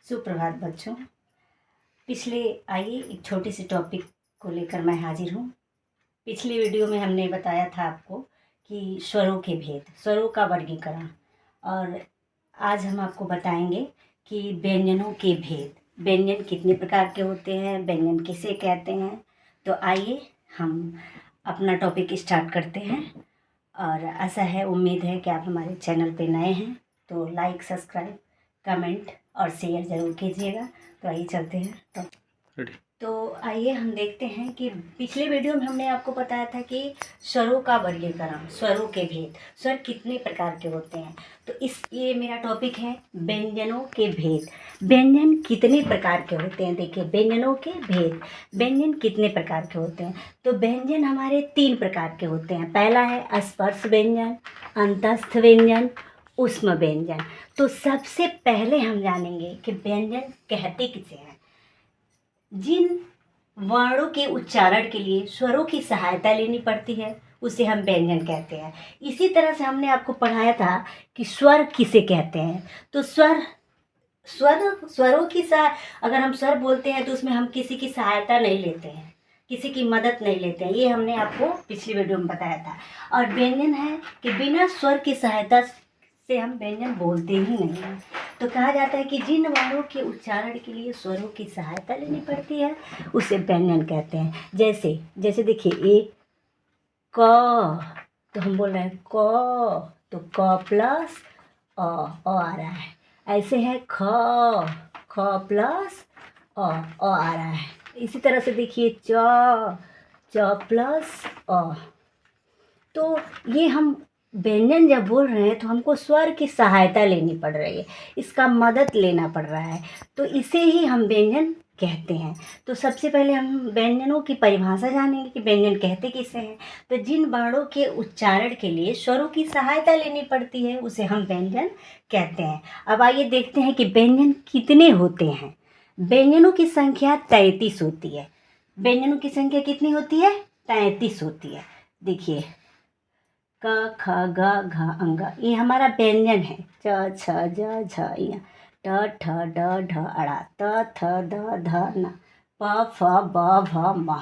सुप्रभात बच्चों। पिछले आइए एक छोटी सी टॉपिक को लेकर मैं हाजिर हूँ। पिछली वीडियो में हमने बताया था आपको कि स्वरों के भेद, स्वरों का वर्गीकरण, और आज हम आपको बताएंगे कि व्यंजनों के भेद, व्यंजन कितने प्रकार के होते हैं, व्यंजन किसे कहते हैं। तो आइए हम अपना टॉपिक स्टार्ट करते हैं। और ऐसा है, उम्मीद है कि आप हमारे चैनल पे नए हैं तो लाइक, सब्सक्राइब, कमेंट और शेयर ज़रूर कीजिएगा। तो आइए चलते हैं तो आइए हम देखते हैं कि पिछले वीडियो में हमने आपको बताया था कि स्वरों का वर्गीकरण, स्वरों के भेद, स्वर कितने प्रकार के होते हैं। तो ये मेरा टॉपिक है व्यंजनों के भेद। व्यंजन कितने प्रकार के होते हैं। देखिए, व्यंजनों के भेद, व्यंजन कितने प्रकार के होते हैं। तो व्यंजन हमारे 3 प्रकार के होते हैं। पहला है स्पर्श व्यंजन, अंतस्थ व्यंजन, ऊष्म व्यंजन। तो सबसे पहले हम जानेंगे कि व्यंजन कहते किसे हैं। जिन वर्णों के उच्चारण के लिए स्वरों की सहायता लेनी पड़ती है उसे हम व्यंजन कहते हैं। इसी तरह से हमने आपको पढ़ाया था कि स्वर किसे कहते हैं। तो स्वरों की अगर हम स्वर बोलते हैं तो उसमें हम किसी की सहायता नहीं लेते हैं, किसी की मदद नहीं लेते हैं। ये हमने आपको पिछली वीडियो में बताया था। और व्यंजन है कि बिना स्वर की सहायता से हम व्यंजन बोलते ही नहीं हैं। तो कहा जाता है कि जिन वर्णों के उच्चारण के लिए स्वरों की सहायता लेनी पड़ती है उसे व्यंजन कहते हैं। जैसे देखिए, ए क, तो हम बोल रहे हैं क, तो क प्लस अ आ रहा है। ऐसे है ख प्लस अ आ रहा है। इसी तरह से देखिए च प्लस अ। तो ये हम व्यंजन जब बोल रहे हैं तो हमको स्वर की सहायता लेनी पड़ रही है, इसका मदद लेना पड़ रहा है, तो इसे ही हम व्यंजन कहते हैं। तो सबसे पहले हम व्यंजनों की परिभाषा जानेंगे कि व्यंजन कहते किसे हैं। तो जिन वर्णों के उच्चारण के लिए स्वरों की सहायता लेनी पड़ती है उसे हम व्यंजन कहते हैं। अब आइए देखते हैं कि व्यंजन कितने होते हैं। व्यंजनों की संख्या 33 होती है। व्यंजनों की संख्या कितनी होती है? 33 होती है। देखिए, क ख ग घ अंग, ये हमारा व्यंजन है। च छ ज झ य, ट ठ ड ढ अड़ा, त थ द ध न, प फ ब भ म,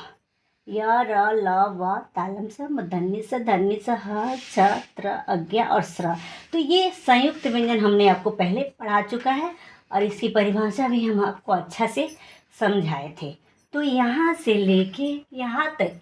य र ल व तालम स मूर्धन्य स धन्य स ह छ त्र अज्ञा और स्र। तो ये संयुक्त व्यंजन हमने आपको पहले पढ़ा चुका है और इसकी परिभाषा भी हम आपको अच्छा से समझाए थे। तो यहाँ से लेके यहाँ तक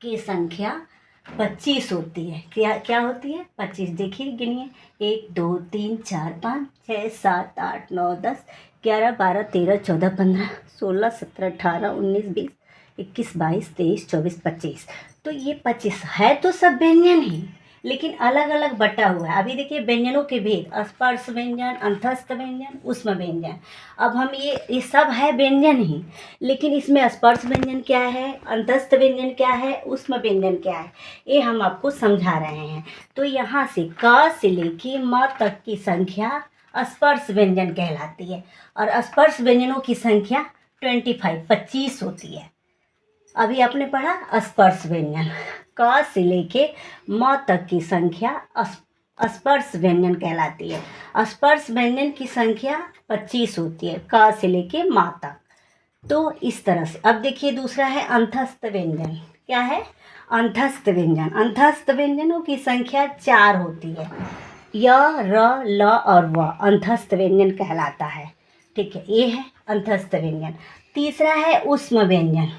की संख्या 25 होती है। क्या होती है? 25। देखिए, गिनिए, 1 2 3 4 5 6 7 8 9 10 11 12 13 14 15 16 17 18 19 20 21 22 23 24 25। तो ये 25 है तो सब व्यंजन ही, लेकिन अलग अलग बटा हुआ है। अभी देखिए व्यंजनों के भेद, स्पर्श व्यंजन, अंतस्थ व्यंजन, ऊष्म व्यंजन। अब हम ये सब है व्यंजन ही, लेकिन इसमें स्पर्श व्यंजन क्या है, अंतस्थ व्यंजन क्या है, ऊष्म व्यंजन क्या है, ये हम आपको समझा रहे हैं। तो यहाँ से क से लेके म तक की संख्या स्पर्श व्यंजन कहलाती है और स्पर्श व्यंजनों की संख्या 25 होती है। अभी आपने पढ़ा स्पर्श व्यंजन, क से लेके म तक की संख्या स्पर्श व्यंजन कहलाती है। स्पर्श व्यंजन की संख्या 25 होती है, क से लेके म तक। तो इस तरह से अब देखिए, दूसरा है अंतस्थ व्यंजन। क्या है? अंतस्थ व्यंजन। अंतस्थ व्यंजनों की संख्या 4 होती है। य, र, ल और व अंतस्थ व्यंजन कहलाता है। ठीक है, ये है अंतस्थ व्यंजन। तीसरा है ऊष्म व्यंजन।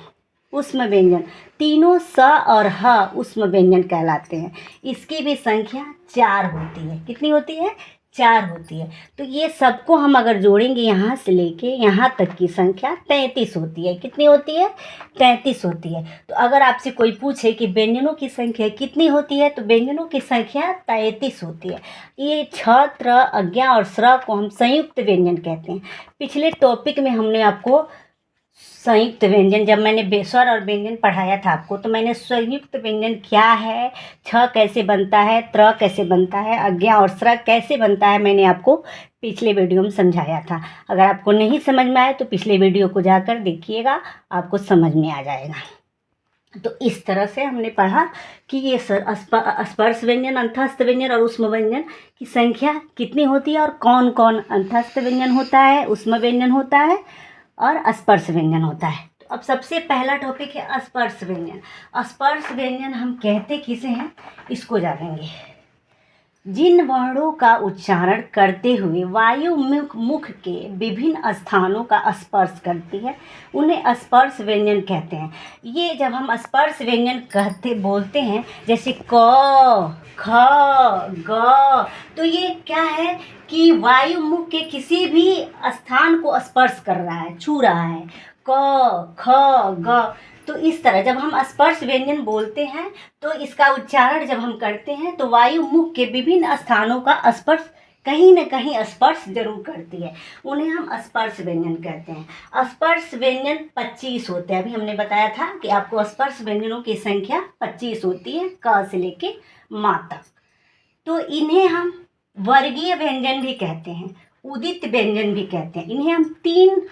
ऊष्म व्यंजन, तीनों स और ह ऊष्म व्यंजन कहलाते हैं। इसकी भी संख्या 4 होती है। कितनी होती है? 4 होती है। तो ये सबको हम अगर जोड़ेंगे यहाँ से लेके यहाँ तक की संख्या 33 होती है। कितनी होती है? 33 होती है। तो अगर आपसे कोई पूछे कि व्यंजनों की संख्या कितनी होती है, तो व्यंजनों की संख्या 33 होती है। ये छ, त्र, अज्ञा और स्र को हम संयुक्त व्यंजन कहते हैं। पिछले टॉपिक में हमने आपको संयुक्त व्यंजन, जब मैंने स्वर और व्यंजन पढ़ाया था आपको, तो मैंने संयुक्त व्यंजन क्या है, छ कैसे बनता है, त्र कैसे बनता है, अज्ञा और स्र कैसे बनता है, मैंने आपको पिछले वीडियो में समझाया था। अगर आपको नहीं समझ में आए तो पिछले वीडियो को जाकर देखिएगा, आपको समझ में आ जाएगा। तो इस तरह से हमने पढ़ा कि ये स्पर्श व्यंजन, अंतस्थ व्यंजन और ऊष्म व्यंजन की संख्या कितनी होती है और कौन कौन अंतस्थ व्यंजन होता है, ऊष्म व्यंजन होता है और स्पर्श व्यंजन होता है। तो अब सबसे पहला टॉपिक है स्पर्श व्यंजन। स्पर्श व्यंजन हम कहते किसे हैं, इसको जानेंगे। जिन वर्णों का उच्चारण करते हुए वायु मुख के विभिन्न स्थानों का स्पर्श करती है उन्हें स्पर्श व्यंजन कहते हैं। ये जब हम स्पर्श व्यंजन बोलते हैं, जैसे क, ख, ग, तो ये क्या है कि वायु मुख के किसी भी स्थान को स्पर्श कर रहा है, छू रहा है। क, ख, ग, तो इस तरह जब हम स्पर्श व्यंजन बोलते हैं तो इसका उच्चारण जब हम करते हैं तो वायु मुख के विभिन्न स्थानों का स्पर्श कहीं न कहीं स्पर्श जरूर करती है, उन्हें हम स्पर्श व्यंजन कहते हैं। स्पर्श व्यंजन 25 होते हैं। अभी हमने बताया था कि आपको स्पर्श व्यंजनों की संख्या 25 होती है, क से लेके मा तक। तो इन्हें हम वर्गीय व्यंजन भी कहते हैं, उदित व्यंजन भी कहते हैं। इन्हें हम 3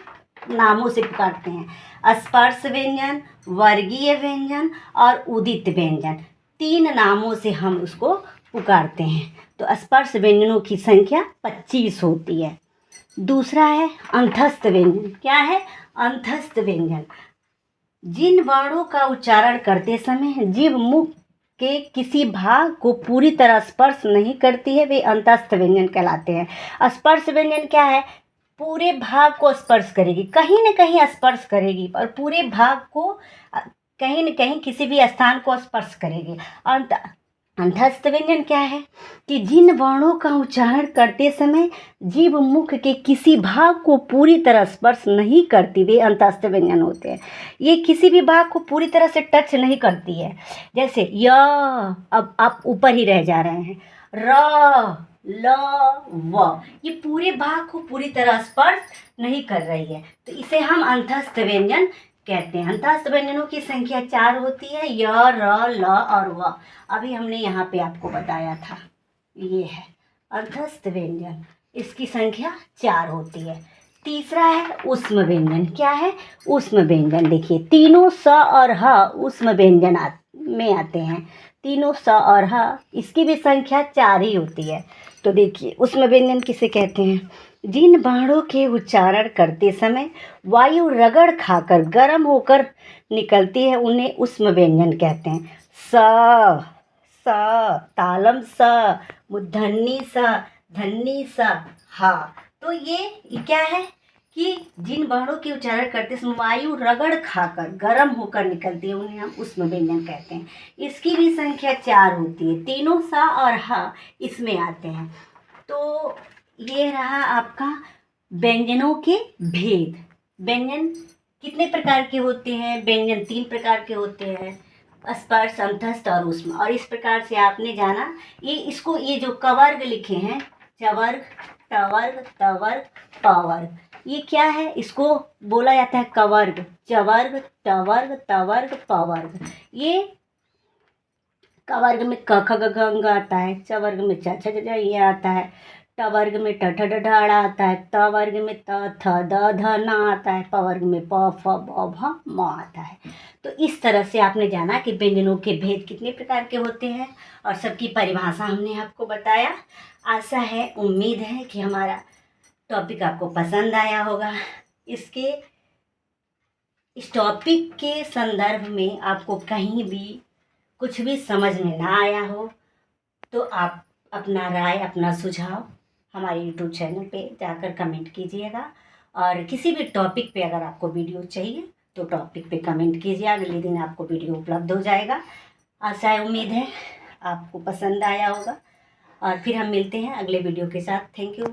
नामों से पुकारते हैं, स्पर्श व्यंजन, वर्गीय व्यंजन और उदित व्यंजन। 3 नामों से हम उसको पुकारते हैं। तो स्पर्श व्यंजनों की संख्या 25 होती है। दूसरा है अंतस्थ व्यंजन। क्या है अंतस्थ व्यंजन? जिन वर्णों का उच्चारण करते समय जीभ मुख के किसी भाग को पूरी तरह स्पर्श नहीं करती है, वे अंतस्थ व्यंजन कहलाते हैं। स्पर्श व्यंजन क्या है? पूरे भाग को स्पर्श करेगी, कहीं न कहीं स्पर्श करेगी और पूरे भाग को कहीं न कहीं किसी भी स्थान को स्पर्श करेगी। अंतस्थ व्यंजन क्या है कि जिन वर्णों का उच्चारण करते समय जीभ मुख के किसी भाग को पूरी तरह स्पर्श नहीं करती, वे अंतस्थ व्यंजन होते हैं। ये किसी भी भाग को पूरी तरह से टच नहीं करती है। जैसे य, अब आप ऊपर ही रह जा रहे हैं, र, ल, व, ये पूरे भाग को पूरी तरह स्पर्श नहीं कर रही है, तो इसे हम अंतस्थ व्यंजन कहते हैं। अंतस्थ व्यंजनों की संख्या 4 होती है, य, र, ल और व। अभी हमने यहाँ पे आपको बताया था, ये है अंतस्थ व्यंजन, इसकी संख्या 4 होती है। तीसरा है ऊष्म व्यंजन। क्या है ऊष्म व्यंजन? देखिए तीनों स और ह ऊष्म व्यंजन में आते हैं। तीनों स और ह, इसकी भी संख्या 4 ही होती है। तो देखिए ऊष्म व्यंजन किसे कहते हैं? जिन वर्णों के उच्चारण करते समय वायु रगड़ खाकर गर्म होकर निकलती है उन्हें ऊष्म व्यंजन कहते हैं। स, तालम स, मूर्धन्य स, धन्य स, हा। तो ये क्या है कि जिन वर्णों के उच्चारण करते समय वायु रगड़ खाकर गर्म होकर निकलती है उन्हें हम ऊष्म व्यंजन कहते हैं। इसकी भी संख्या 4 होती है। तीनों सा और हा इसमें आते हैं। तो ये रहा आपका व्यंजनों के भेद। व्यंजन कितने प्रकार के होते हैं? व्यंजन 3 प्रकार के होते हैं, स्पर्श, अंतस्थ और ऊष्म। और इस प्रकार से आपने जाना ये जो कवर्ग लिखे हैं, चवर्ग, टवर्ग, तवर्ग, पवर्ग, ये क्या है? इसको बोला जाता है कवर्ग। चवर्ग, टवर्ग, तवर्ग, पवर्ग। ये कवर्ग में क ख ग घ आता है, चवर्ग में च छ ज ये आता है, टवर्ग में ट ठ ड ढ आता है, तवर्ग में त थ द ध न आता है, पवर्ग में प फ ब भ म आता है। तो इस तरह से आपने जाना कि व्यंजनों के भेद कितने प्रकार के होते हैं और सबकी परिभाषा हमने आपको बताया। आशा है, उम्मीद है कि हमारा टॉपिक आपको पसंद आया होगा। इस टॉपिक के संदर्भ में आपको कहीं भी कुछ भी समझ में ना आया हो तो आप अपना राय, अपना सुझाव हमारे YouTube चैनल पे जाकर कमेंट कीजिएगा। और किसी भी टॉपिक पे अगर आपको वीडियो चाहिए तो टॉपिक पे कमेंट कीजिए, अगले दिन आपको वीडियो उपलब्ध हो जाएगा। आशा है, उम्मीद है आपको पसंद आया होगा और फिर हम मिलते हैं अगले वीडियो के साथ। Thank you.